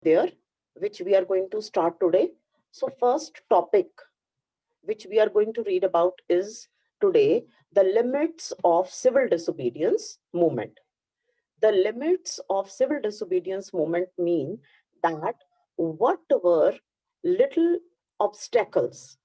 there, which we are going to start today. So first topic which we are going to read about is today the limits of civil disobedience movement. The limits of civil disobedience movement mean that what were little obstacles,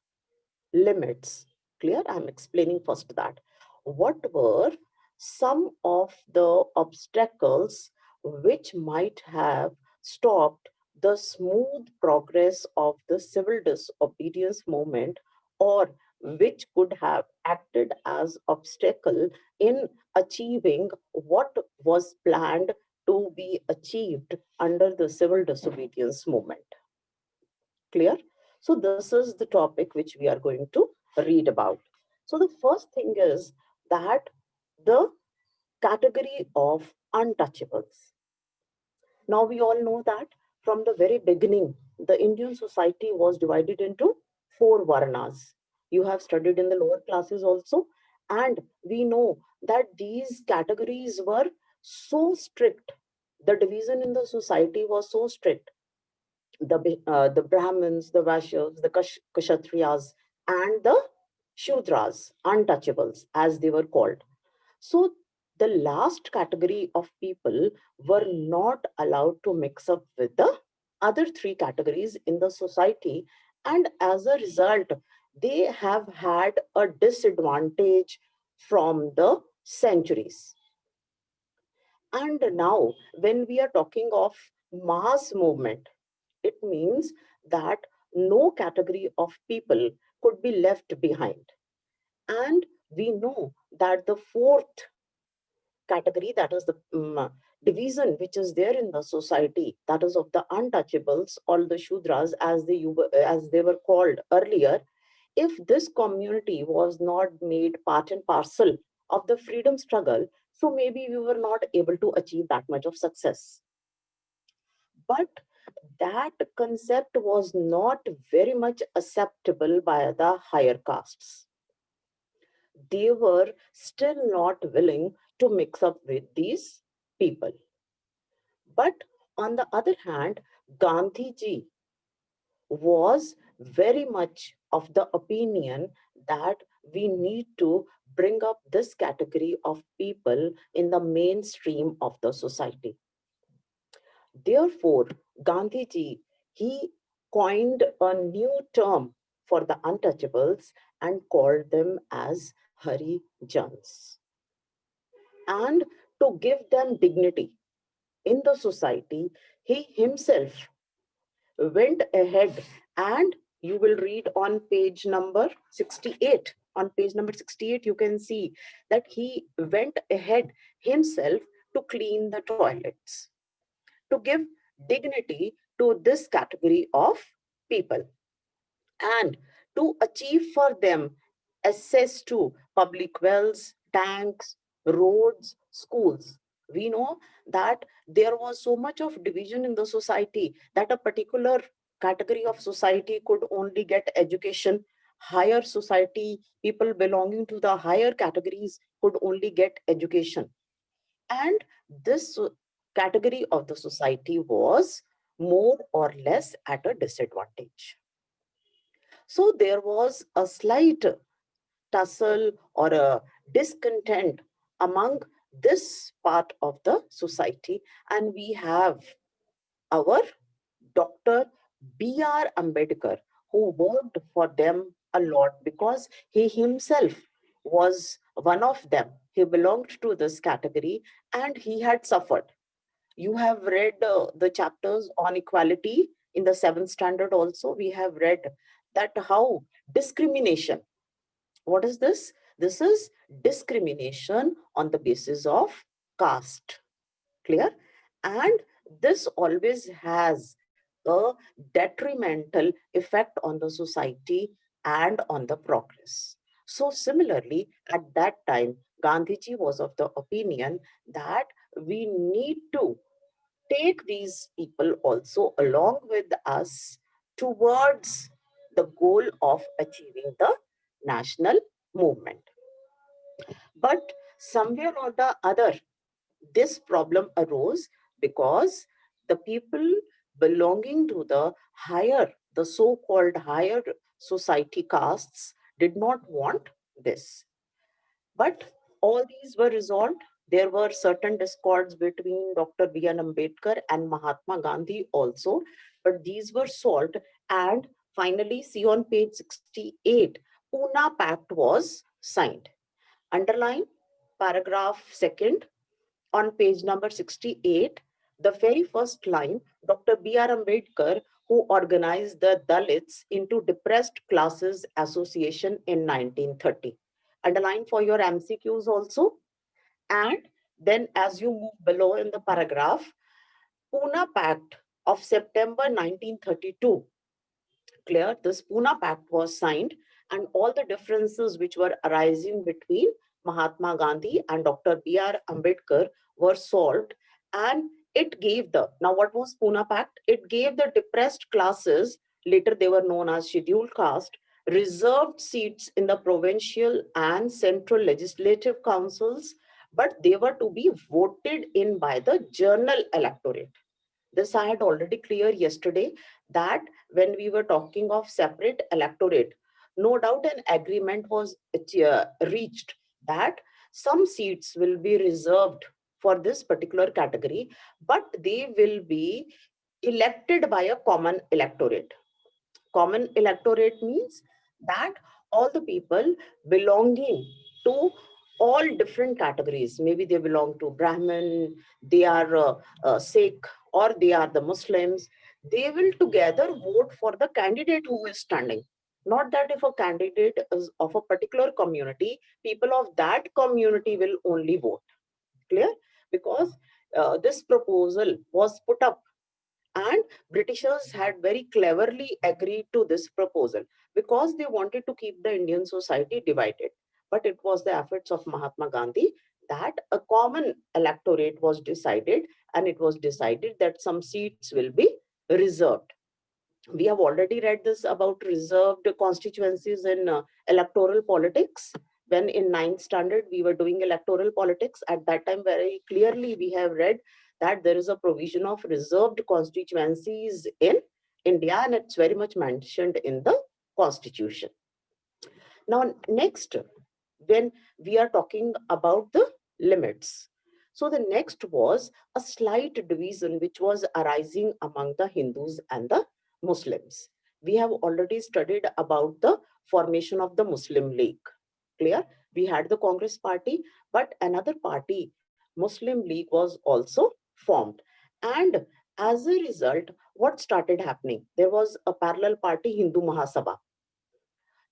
limits. Clear? I'm explaining first that. What were some of the obstacles which might have stopped the smooth progress of the civil disobedience movement, or which could have acted as obstacle in achieving what was planned to be achieved under the civil disobedience movement? Clear? So this is the topic which we are going to read about. So the first thing is that the category of untouchables. Now we all know that from the very beginning, the Indian society was divided into four varnas. You have studied in the lower classes also, and we know that these categories were so strict. The division in the society was so strict. The Brahmins, the Vaishyas, the Kshatriyas, and the Shudras, untouchables, as they were called. So the last category of people were not allowed to mix up with the other three categories in the society, and as a result, they have had a disadvantage from the centuries. And now, when we are talking of mass movement, it means that no category of people could be left behind. And we know that the fourth category, that is the division which is there in the society, that is of the untouchables or the Shudras, as they were called earlier. If this community was not made part and parcel of the freedom struggle, so maybe we were not able to achieve that much of success. But that concept was not very much acceptable by the higher castes. They were still not willing to mix up with these people. But on the other hand, Gandhiji was very much of the opinion that we need to bring up this category of people in the mainstream of the society. Therefore, Gandhiji, he coined a new term for the untouchables and called them as Harijans. And to give them dignity in the society, he himself went ahead, and you will read on page number 68. On page number 68, you can see that he went ahead himself to clean the toilets, to give dignity to this category of people, and to achieve for them access to public wells, tanks, roads, schools. We know that there was so much of division in the society that a particular category of society could only get education. Higher society, people belonging to the higher categories could only get education. And this category of the society was more or less at a disadvantage. So there was a slight tussle or a discontent among this part of the society. And we have our Dr. B.R. Ambedkar, who worked for them a lot because he himself was one of them. He belonged to this category and he had suffered. You have read the chapters on equality in the seventh standard also. We have read that how discrimination, what is this? This is discrimination on the basis of caste. Clear? And this always has a detrimental effect on the society and on the progress. So similarly, at that time, Gandhiji was of the opinion that we need to take these people also along with us towards the goal of achieving the national movement. But somewhere or the other, this problem arose because the people belonging to the so-called higher society castes did not want this. But all these were resolved. There were certain discords between Dr. B.R. Ambedkar and Mahatma Gandhi also, but these were solved. And finally, see on page 68, Pune Pact was signed. Underline paragraph second on page number 68, the very first line, Dr. B.R. Ambedkar, who organized the Dalits into Depressed Classes Association in 1930. Underline for your MCQs also. And then as you move below in the paragraph, Pune Pact of September 1932. Clear, this Pune Pact was signed, and all the differences which were arising between Mahatma Gandhi and Dr. B.R. Ambedkar were solved. And it gave now what was Pune Pact? It gave the depressed classes, later they were known as scheduled caste, reserved seats in the provincial and central legislative councils, but they were to be voted in by the general electorate. This I had already cleared yesterday, that when we were talking of separate electorate, no doubt an agreement was reached that some seats will be reserved for this particular category, but they will be elected by a common electorate. Common electorate means that all the people belonging to all different categories, maybe they belong to Brahmin, they are Sikh, or they are the Muslims, they will together vote for the candidate who is standing. Not that if a candidate is of a particular community, people of that community will only vote. Clear? Because this proposal was put up, and Britishers had very cleverly agreed to this proposal because they wanted to keep the Indian society divided. But it was the efforts of Mahatma Gandhi that a common electorate was decided, and it was decided that some seats will be reserved. We have already read this about reserved constituencies in electoral politics. When in ninth standard we were doing electoral politics, at that time very clearly we have read that there is a provision of reserved constituencies in India, and it's very much mentioned in the constitution. Now next, when we are talking about the limits, so the next was a slight division which was arising among the Hindus and the Muslims. We have already studied about the formation of the Muslim League. Clear? We had the Congress party, but another party, Muslim League, was also formed. And as a result, what started happening? There was a parallel party, Hindu Mahasabha.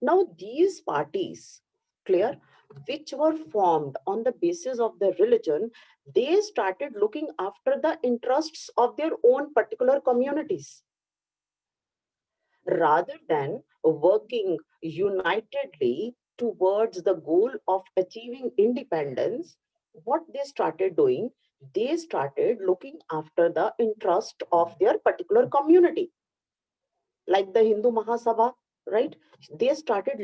Now, these parties, clear, which were formed on the basis of the religion, they started looking after the interests of their own particular communities rather than working unitedly towards the goal of achieving independence. What they started doing, they started looking after the interest of their particular community, like the Hindu Mahasabha, right? They started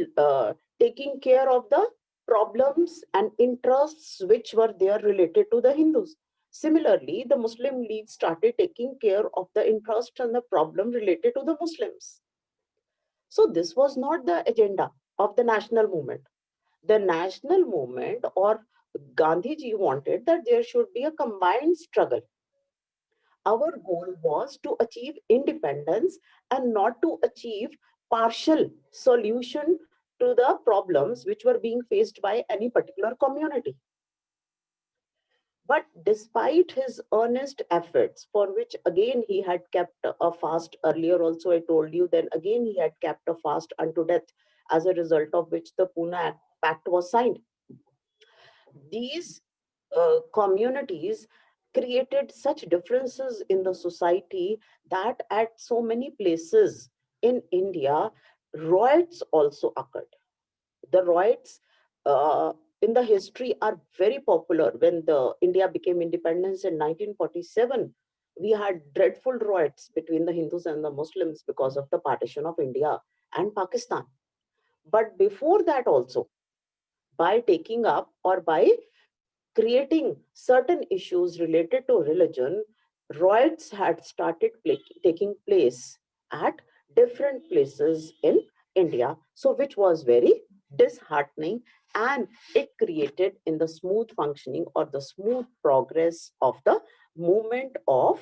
taking care of the problems and interests which were there related to the Hindus. Similarly, the Muslim League started taking care of the interest and the problem related to the Muslims. So this was not the agenda of the national movement. The national movement or Gandhiji wanted that there should be a combined struggle. Our goal was to achieve independence and not to achieve partial solution to the problems which were being faced by any particular community. But despite his earnest efforts, for which again he had kept a fast earlier, also I told you, then again he had kept a fast unto death, as a result of which the Pune Pact was signed. These communities created such differences in the society that at so many places in India, riots also occurred. The riots in the history are very popular. When the India became independence in 1947, we had dreadful riots between the Hindus and the Muslims because of the partition of India and Pakistan. But before that also, by taking up or by creating certain issues related to religion, riots had started taking place at different places in India, so which was very disheartening, and it created in the smooth functioning or the smooth progress of the movement of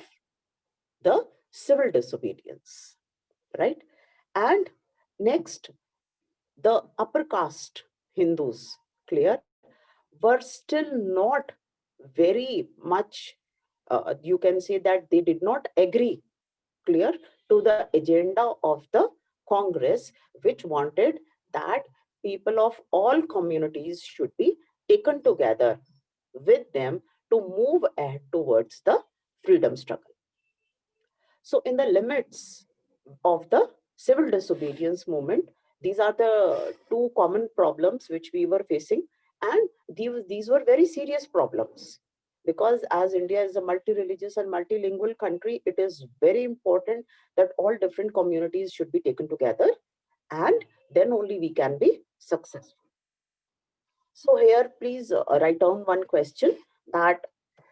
the civil disobedience, right? And next, the upper caste Hindus, clear, were still not very much, you can say that they did not agree, clear, to the agenda of the Congress, which wanted that people of all communities should be taken together with them to move ahead towards the freedom struggle. So, in the limits of the civil disobedience movement, these are the two common problems which we were facing, and these were very serious problems, because as India is a multi-religious and multilingual country, it is very important that all different communities should be taken together, and then only we can be successful. So here, please write down one question, that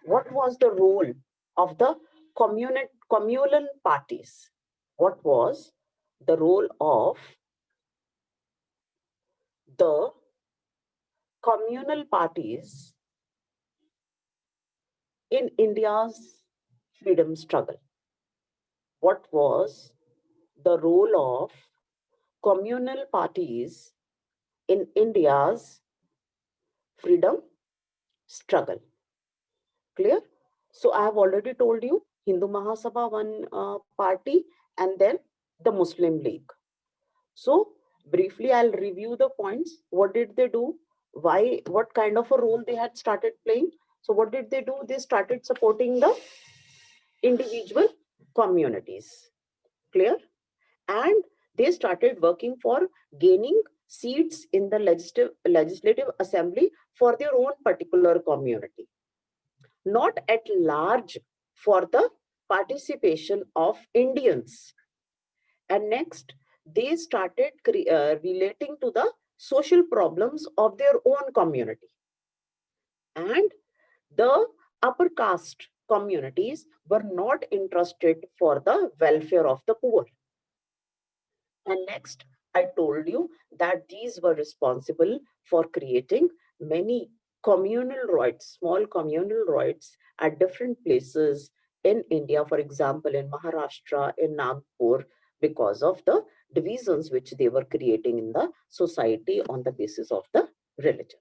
what was the role of the communal parties? What was the role of the communal parties in India's freedom struggle? What was the role of communal parties in India's freedom struggle? Clear? So I have already told you Hindu Mahasabha, one party, and then the Muslim League. So briefly, I'll review the points. What did they do? Why? What kind of a role they had started playing? So what did they do? They started supporting the individual communities. Clear? And they started working for gaining seats in the legislative assembly for their own particular community, not at large for the participation of Indians. And next, they started relating to the social problems of their own community. And the upper caste communities were not interested for the welfare of the poor. And next, I told you that these were responsible for creating many communal rights, small communal rights at different places in India, for example, in Maharashtra, in Nagpur, because of the divisions which they were creating in the society on the basis of the religion.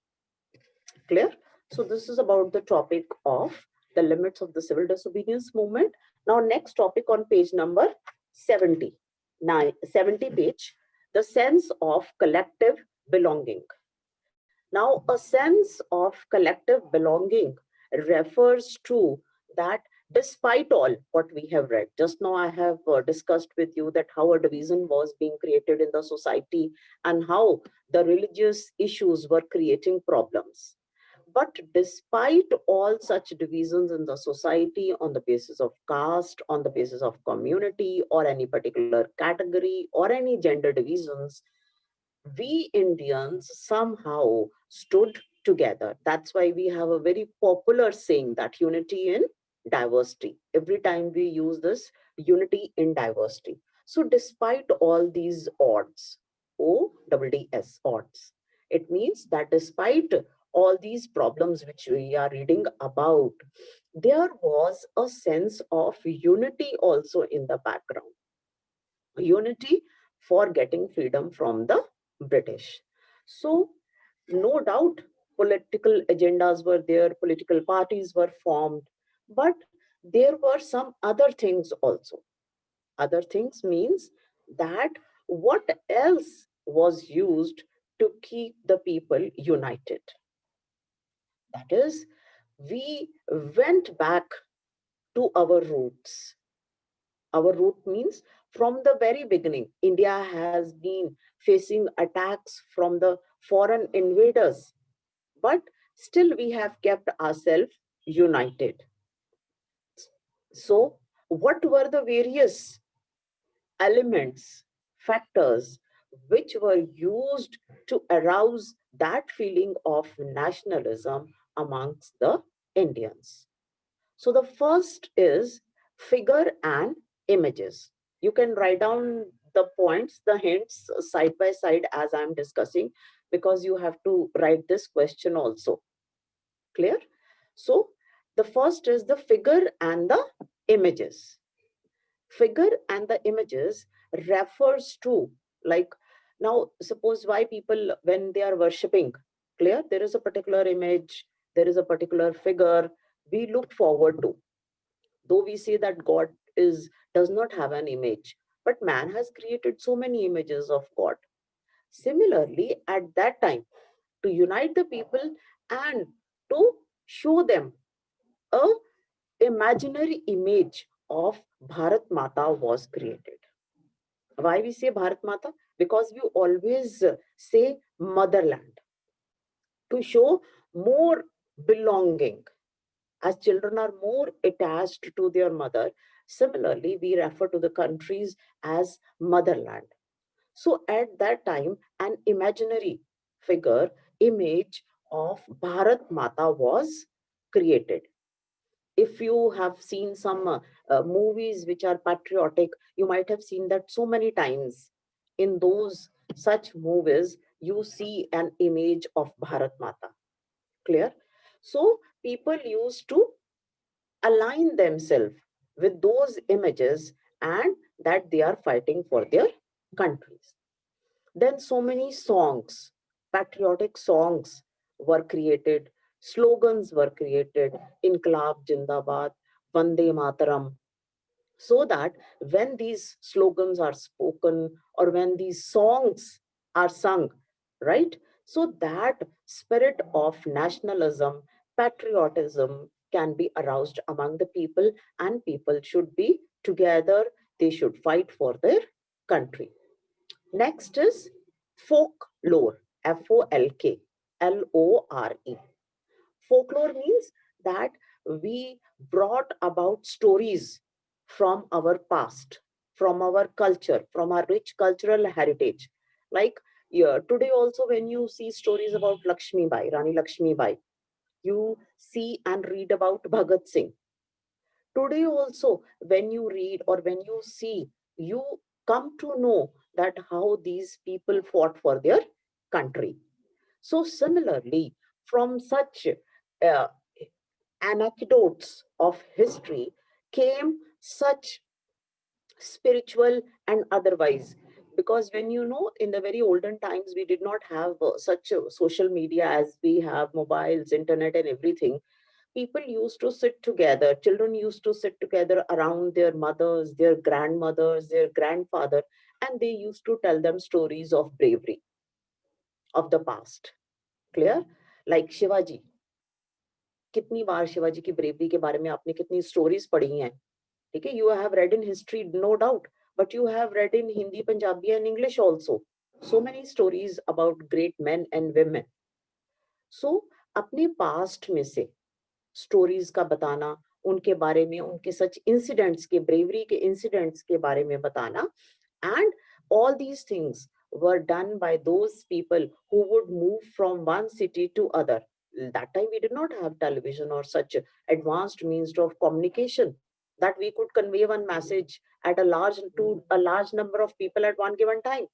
Clear? So this is about the topic of the limits of the civil disobedience movement. Now, next topic on page number 70, 70 page, the sense of collective belonging. Now, a sense of collective belonging refers to that despite all what we have read, just now I have discussed with you that how a division was being created in the society and how the religious issues were creating problems. But despite all such divisions in the society on the basis of caste, on the basis of community, or any particular category, or any gender divisions, we Indians somehow stood together. That's why we have a very popular saying that unity in diversity. Every time we use this unity in diversity. So, despite all these odds, ODDS odds, it means that despite all these problems which we are reading about, there was a sense of unity also in the background. Unity for getting freedom from the British. So, no doubt, political agendas were there, political parties were formed, but there were some other things also. Other things means that what else was used to keep the people united? That is, we went back to our roots. Our root means from the very beginning, India has been facing attacks from the foreign invaders, but still we have kept ourselves united. So, what were the various elements, factors which were used to arouse that feeling of nationalism amongst the Indians? So, the first is figure and images. You can write down the points, the hints side by side as I'm discussing, because you have to write this question also. Clear? So the first is the figure and the images. Figure and the images refers to, like, now suppose why people when they are worshipping, clear, there is a particular image, there is a particular figure we look forward to. Though we say that God is does not have an image, but man has created so many images of God. Similarly, at that time, to unite the people and to show them a imaginary image of Bharat Mata was created. Why we say Bharat Mata? Because we always say motherland to show more belonging. As children are more attached to their mother, similarly, we refer to the countries as motherland. So at that time, an imaginary figure, image of Bharat Mata was created. If you have seen some movies which are patriotic, you might have seen that so many times. In those such movies, you see an image of Bharat Mata. Clear? So people used to align themselves with those images and that they are fighting for their countries. Then so many songs, patriotic songs were created, slogans were created, Inqilab Jindabad, Vande Mataram, so that when these slogans are spoken or when these songs are sung, right? So that spirit of nationalism, patriotism can be aroused among the people, and people should be together, they should fight for their country. Next is folklore, Folklore. Folklore means that we brought about stories from our past, from our culture, from our rich cultural heritage. Like, yeah, today also when you see stories about Lakshmi Bai, Rani Lakshmi Bai, you see and read about Bhagat Singh. Today also, when you read or when you see, you come to know that how these people fought for their country. So similarly, from such uh, anecdotes of history came such spiritual and otherwise, because when you know in the very olden times we did not have such social media as we have, mobiles, internet and everything. People used to sit together, children used to sit together around their mothers, their grandmothers, their grandfather, and they used to tell them stories of bravery of the past. Clear? Like Shivaji, कितनी बार शिवाजी की bravery के बारे में आपने कितनी stories पढ़ी हैं? ठीक है, you have read in history no doubt, but you have read in Hindi, Punjabi and English also so many stories about great men and women. So अपने पास्ट में से स्टोरीज का बताना, उनके बारे में, उनके सच इंसिडेंट्स के, ब्रेवरी के इंसिडेंट्स के बारे में बताना, and all these things were done by those people who would move from one city to other. That time we did not have television or such advanced means of communication that we could convey one message at a large to a large number of people at one given time.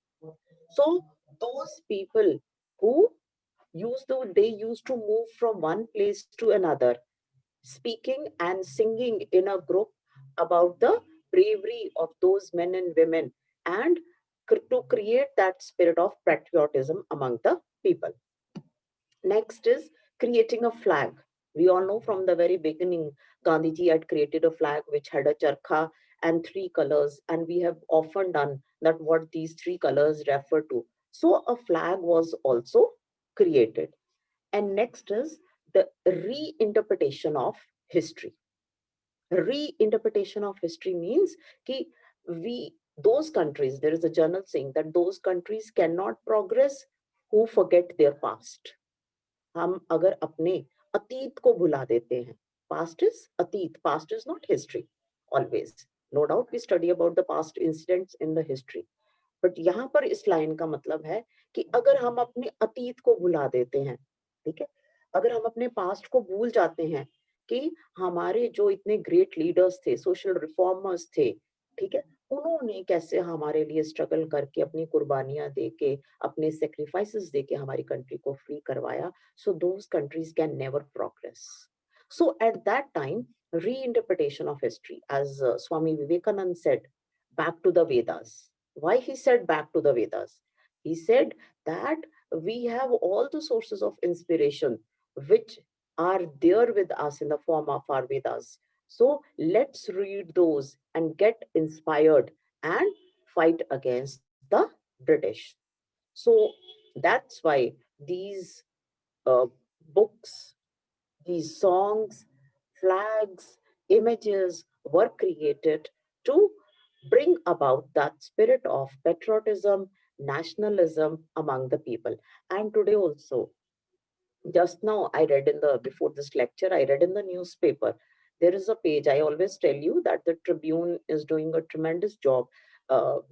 So those people who used to move from one place to another, speaking and singing in a group about the bravery of those men and women, and to create that spirit of patriotism among the people. Next is creating a flag. We all know from the very beginning, Gandhiji had created a flag which had a charkha and three colors, and we have often done that what these three colors refer to. So a flag was also created. And next is the reinterpretation of history. Reinterpretation of history means कि we, those countries, there is a journal saying that those countries cannot progress who forget their past. हम अगर अपने अतीत को भुला देते हैं, past is अतीत, past is not history always. No doubt we study about the past incidents in the history, but यहाँ पर इस लाइन का मतलब है कि अगर हम अपने अतीत को भुला देते हैं, ठीक है, अगर हम अपने पास्ट को भूल जाते हैं, कि हमारे जो इतने ग्रेट लीडर्स थे, सोशल रिफॉर्मर्स थे, ठीक है, उन्होंने कैसे हमारे लिए स्ट्रगल करके अपनी कुर्बानियां दे के, अपने सेक्रीफाइसेस दे के हमारी कंट्री को फ्री करवाया. So those countries can never progress. So at that time, reinterpretation of history, as Swami Vivekanand said, back to the Vedas. Why he said back to the Vedas? He said that we have all the sources of inspiration which are there with us in the form of our Vedas. So let's read those and get inspired and fight against the British. So that's why these books, these songs, flags, images were created to bring about that spirit of patriotism, nationalism among the people. And today also, just now I read in the, before this lecture, I read in the newspaper, there is a page. I always tell you that the Tribune is doing a tremendous job,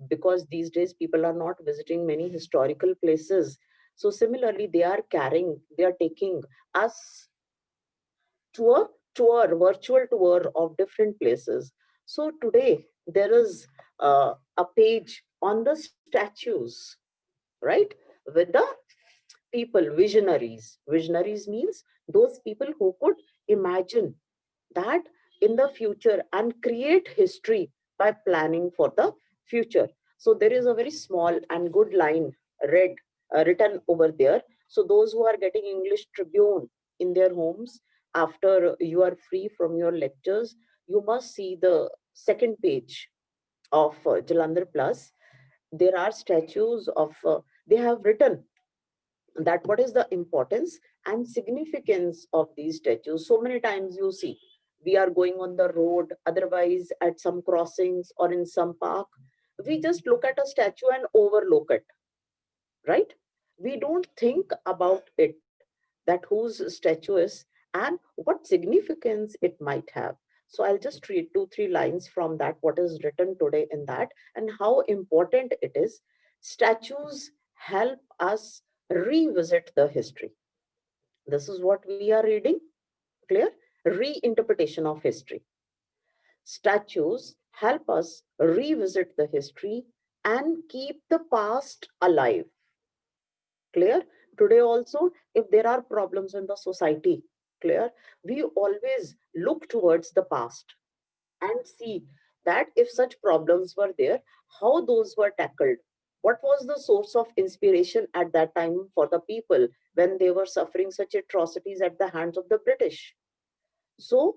because these days people are not visiting many historical places. So similarly, they are taking us to a tour, virtual tour of different places. So today there is a page on the statues, right? With the people, visionaries. Visionaries means those people who could imagine that in the future and create history by planning for the future. So there is a very small and good line read written over there. So those who are getting English Tribune in their homes, after you are free from your lectures, you must see the second page of Jalandhar Plus. There are statues of, they have written that what is the importance and significance of these statues. So many times you see, we are going on the road, otherwise at some crossings or in some park, we just look at a statue and overlook it, right? We don't think about it, that whose statue is and what significance it might have. So I'll just read two, three lines from that, what is written today in that, and how important it is. Statues help us revisit the history. This is what we are reading. Clear? Reinterpretation of history. Statues help us revisit the history and keep the past alive. Clear? Today also, if there are problems in the society, clear, we always look towards the past and see that if such problems were there, how those were tackled. What was the source of inspiration at that time for the people when they were suffering such atrocities at the hands of the British? So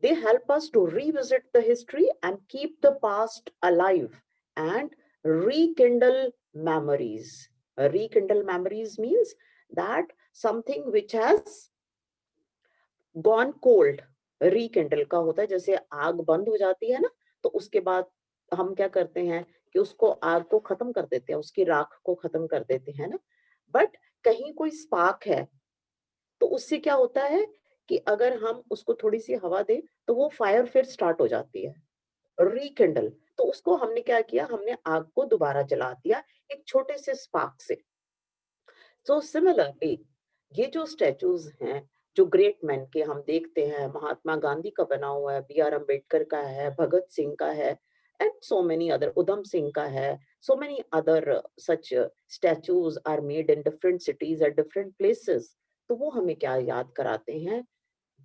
they help us to revisit the history and keep the past alive and rekindle memories. Rekindle memories means that something which has gone cold. Rekindle का होता है जैसे आग बंद हो जाती है ना, तो उसके बाद हम क्या करते हैं कि उसको, आग को खत्म कर देते हैं, उसकी राख को खत्म कर देते हैं ना. बट कहीं कोई स्पार्क है, तो उससे क्या होता है कि अगर हम उसको थोड़ी सी हवा दें तो वो फायर फिर स्टार्ट हो जाती है. रिकिंडल, तो उसको हमने क्या किया, हमने आग को दोबारा जला दिया एक छोटे से स्पार्क से. सो सिमिलरली ये जो स्टैचूज हैं, जो ग्रेट मैन के हम देखते हैं, महात्मा गांधी का बना हुआ है, बी आर अम्बेडकर का है, भगत सिंह का है, and so many other, Udham Singh का है, so many other such statues are made in different cities at different places. तो वो हमें क्या याद कराते हैं,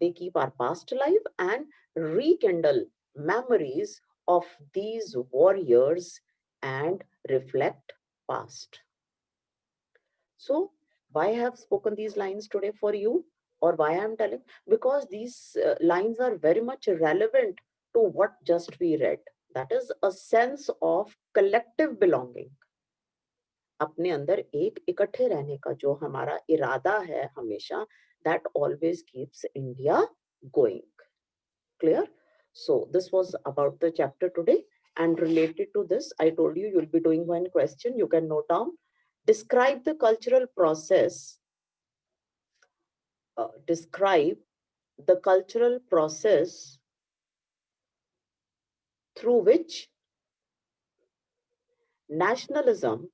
they keep our past alive and rekindle memories of these warriors and reflect past. So why I have spoken these lines today for you, or why I'm telling? Because these lines are very much relevant to what just we read. That is a sense of collective belonging. अपने अंदर एक इकट्ठे रहने का जो हमारा इरादा है हमेशा, that always keeps India going. Clear? So this was about the chapter today, and related to this, I told you you'll be doing one question. You can note down. Describe the cultural process. Describe the cultural process through which nationalism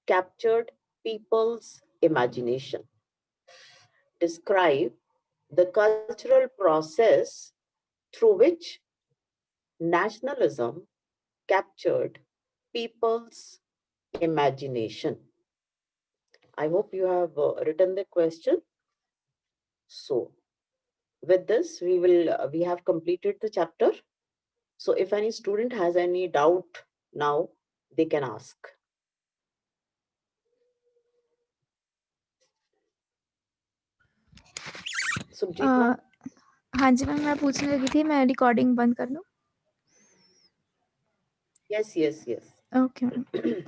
captured people's imagination. Describe the cultural process through which nationalism captured people's imagination. I hope you have written the question. So with this, we have completed the chapter. So if any student has any doubt now, they can ask. Sukhjeet ma'am, हाँ जी ma'am, मैं पूछने लगी थी, मैं recording बंद कर दूं? yes. Okay ma'am.